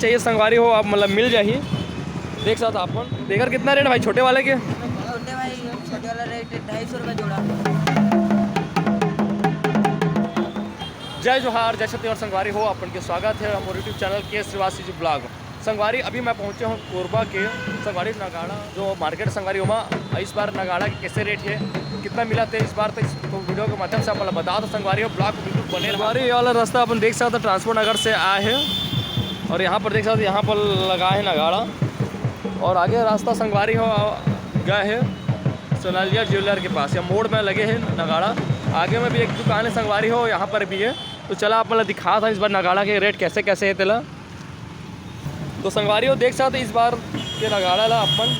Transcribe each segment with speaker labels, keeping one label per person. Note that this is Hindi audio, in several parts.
Speaker 1: चाहिए संगवारी हो आप मतलब मिल जाही। देख सकते आप देकर कितना रेट भाई छोटे वाले के?
Speaker 2: छोटे भाई छोटे वाला रेट 250 रुपये जोड़ा।
Speaker 1: जय जोहार, जय छत्तीसगढ़ संगवारी हो अपन के स्वागत है हमारे यूट्यूब चैनल के श्रीवासी जी ब्लॉग। संगवारी अभी मैं पहुंचे हूँ कोरबा के संगवारी नगाड़ा जो मार्केट संगवारी हो। इस बार नगाड़ा के कैसे रेट है, कितना मिला थे इस बार, तो इस वीडियो के माध्यम से अपन बता दो। संगवारी हो ब्लॉग को बिल्कुल बने। संगवारी वाला रास्ता अपन देख सकते ट्रांसपोर्ट नगर से आए हैं और यहाँ पर देख सकते यहाँ पर लगा है नगाड़ा और आगे रास्ता संगवारी हो गए है सोनालिया ज्वेलर के पास या मोड़ में लगे हैं नगाड़ा। आगे में भी एक दुकान है संगवारी हो, यहाँ पर भी है। तो चला आप मतलब दिखा था इस बार नगाड़ा के रेट कैसे कैसे है तेला। तो संगवारी हो देख सकते इस बार के नगाड़ा ला अपन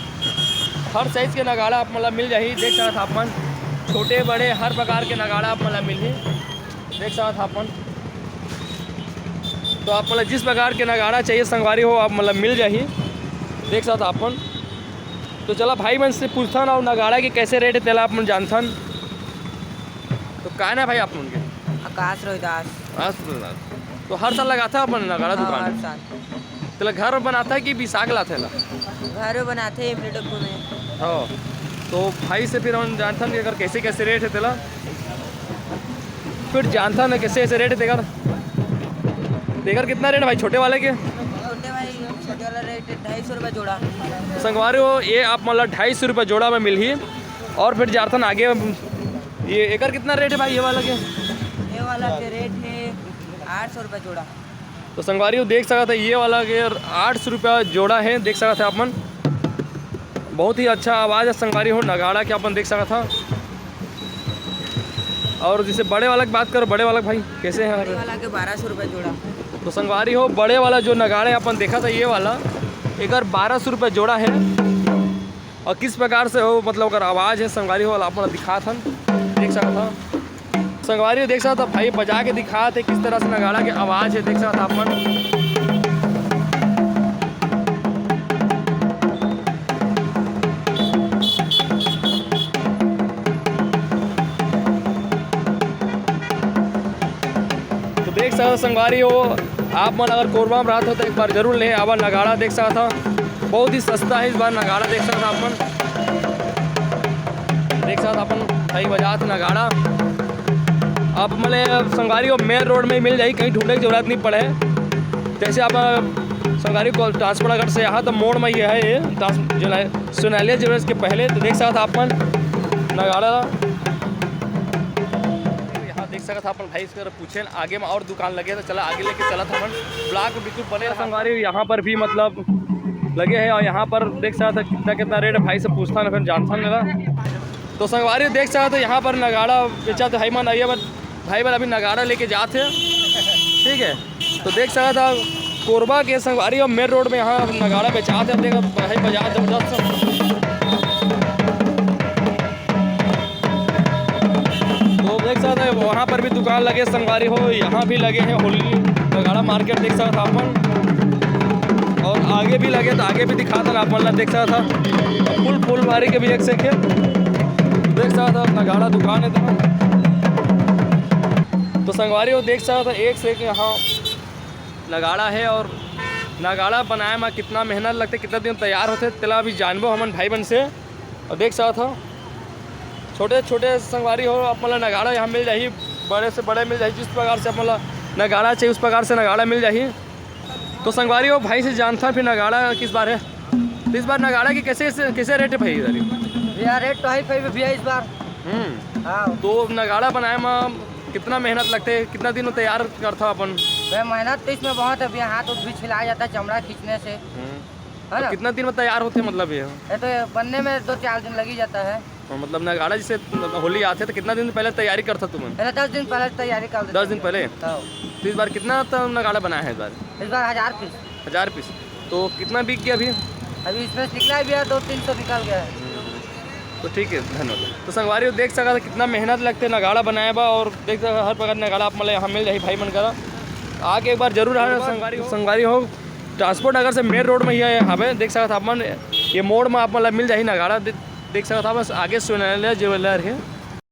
Speaker 1: हर साइज़ के नगाड़ा आप मतलब मिल जाही। देख सकते अपन छोटे बड़े हर प्रकार के नगाड़ा आप मतलब मिल ही। देख सकते अपन तो आप मतलब जिस प्रकार के नगाड़ा चाहिए संगवारी हो आप मतलब मिल जाही। देख सकते अपन तो चला भाई मन से पूछथन और नगाड़ा के कैसे रेट है तेला अपन जानथन। तो का ना भाई आप उनके
Speaker 2: आकाश रोहिदास।
Speaker 1: तो हर साल लगाता है अपन नगाड़ा दुकान?
Speaker 2: हर साल।
Speaker 1: तेला घर बनाता है कि बिसाख लाते ला?
Speaker 2: घर बनाते हैं डब्बू में।
Speaker 1: हाँ, तो भाई से फिर हम जानता कि अगर कैसे कैसे रेट है तेला, फिर जानता ना कैसे कैसे रेट है तेकर। तेकर कितना रेट भाई छोटे वाले के?
Speaker 2: छोटे भाई छोटे वाला रेट 250 रुपये जोड़ा।
Speaker 1: संगवारी हो ये आप मतलब 250 रुपये जोड़ा में मिल ही। और फिर जार्थन आगे ये एकर कितना रेट है भाई ये वाला के?
Speaker 2: ये वाला के रेट है 800 रुपये जोड़ा।
Speaker 1: तो संगवारी हो देख सकते ये वाला के 800 रुपया जोड़ा है। देख सकते अपन बहुत ही अच्छा आवाज़ है संगवारी हो नगाड़ा के अपन देख सकता था। और जैसे बड़े वाला की बात करो, बड़े वाला भाई कैसे हैं?
Speaker 2: बड़े वाला के 1200 रुपये जोड़ा।
Speaker 1: तो संगवारी हो बड़े वाला जो नगाड़े अपन देखा था ये वाला एक 1200 रुपये जोड़ा है। और किस प्रकार से हो मतलब अगर आवाज़ है संगवारी हो वाला अपन दिखा था देख सकता था। संगवारी हो देख सकता था भाई बजा के दिखा थे किस तरह से नगाड़ा की आवाज़ है। देख सकता था अपन देख सकते संगवारी हो आप मन अगर कोरबा में रहते हो तो एक बार जरूर ले आवा नगाड़ा। देख सकता था बहुत ही सस्ता है इस बार नगाड़ा। देख सकता अपन देख सकता अपन भाई बजा था नगाड़ा। आप मतलब संगवारी को मेन रोड में मिल जाए, कहीं ढूंढने की जरूरत नहीं पड़े। जैसे आप संगवारी को ट्रांसपोर्ट अगर से यहाँ तो मोड़ में ही है ये सोनालिया ज्वेलर्स के पहले। तो देख सकता अपन नगाड़ा देख सकता अपन भाई से पूछे आगे में और दुकान लगे तो चला आगे लेके चला था अपन ब्लॉग बिल्कुल बने। संगवारी यहाँ पर भी मतलब लगे हैं और यहाँ पर देख सकता था कितना कितना रेट भाई से पूछता ना फिर जानता मेरा। तो संगवारी देख सकते यहाँ पर नगाड़ा बेचा तो भाई मन आइए भाई बन अभी नगाड़ा लेके जाते ठीक है। तो देख सकता था कोरबा के संगवारी और मेन रोड में यहाँ नगाड़ा बेचाते हैं। भाई बाजार जबरदस्त देख सकते हैं वहाँ पर भी दुकान लगे संगवारी हो, यहाँ भी लगे हैं होली नगाड़ा मार्केट देख सकते था अपन। और आगे भी लगे तो आगे भी दिखाता था अपन देख सकता था फुलवारी के भी एक से देख सकता था नगाड़ा दुकान है तो संगवारी हो देख सकता था एक से एक यहाँ नगाड़ा है। और नगाड़ा बनाए में कितना मेहनत लगते कितना दिन तैयार होते तेला अभी जानबो हमन भाई बन से। और देख सकता था छोटे छोटे संगवारी हो आप मतलब नगाड़ा यहाँ मिल जाही, बड़े से बड़े मिल जाही। जिस प्रकार से आप मतलब नगाड़ा चाहिए उस प्रकार से नगाड़ा मिल जाही। तो संगवारी हो भाई से जानता फिर नगाड़ा किस बार है। तो इस बार नगाड़ा की कैसे कैसे रेट है भाई इधर?
Speaker 2: भैया रेट तो हाई फाई भैया इस बार। हाँ
Speaker 1: तो नगाड़ा बनाए में कितना मेहनत लगते है, कितना दिन में तैयार करता अपन?
Speaker 2: भैया मेहनत तो इसमें बहुत है भैया, हाथ भी छिला जाता है चमड़ा खींचने से है ना।
Speaker 1: कितना दिन में तैयार होते मतलब ये
Speaker 2: तो बनने में 2-4 दिन लग ही जाता है।
Speaker 1: मतलब नगाड़ा जैसे होली आते तो कितना दिन पहले तैयारी करता तुम?
Speaker 2: 10 दिन पहले तैयारी कर देते।
Speaker 1: 10 दिन पहले। तो इस बार कितना तो नगाड़ा बनाया है इस बार?
Speaker 2: 1000 पीस।
Speaker 1: 1000 पीस। तो कितना बिक गया अभी?
Speaker 2: अभी इसमें निकला है भैया 200-300 निकल गया है।
Speaker 1: तो ठीक है धन्यवाद। तो संगवारी देख सकता कितना मेहनत लगते नगाड़ा बनाए बा और देख सकता हर प्रकार नगाड़ा आप मतलब यहाँ मिल जाए भाई मन करा आगे एक बार जरूर आना। संगवारी हो ट्रांसपोर्ट नगर से मेन रोड में ही है हमें देख सकता अपन ये मोड़ में आप मतलब मिल जाए नगाड़ा। देख सकता बस आगे सोनालिया ज्वेलर है।